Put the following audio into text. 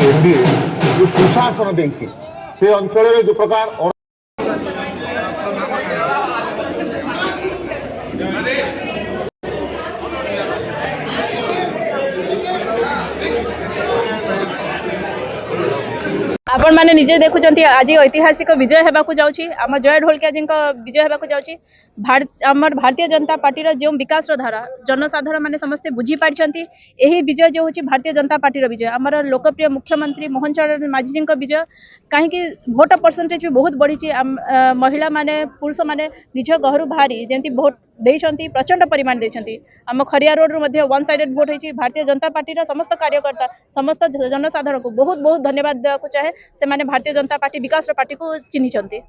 NDA जो सुशासन देती से अंचल जो प्रकार आपण मैंने निजे देखुं आज ऐतिहासिक विजय होगा जाऊँगी आम जय ढोलकिया जी विजय होगा जाऊँगी आमर भारतीय जनता पार्टी जो विकास धारा जनसाधारण मैंने समस्ते बुझी पार्टी यही विजय जो हूँ भारतीय जनता पार्टी विजय आमर लोकप्रिय मुख्यमंत्री मोहन चरण माझी जी विजय कहीं भोट परसेंटेज भी बहुत बढ़ी महिला माने पुरुष माने निज घर बाहरी जमी भोट देती प्रचंड परिमाण देती आम खरिया रोड रु वन साइडेड भोट होती भारतीय जनता पार्टी समस्त कार्यकर्ता समस्त जनसाधारण को बहुत बहुत धन्यवाद देवाक चाहे से माने भारतीय जनता पार्टी विकास पार्टी को चिन्हिंट।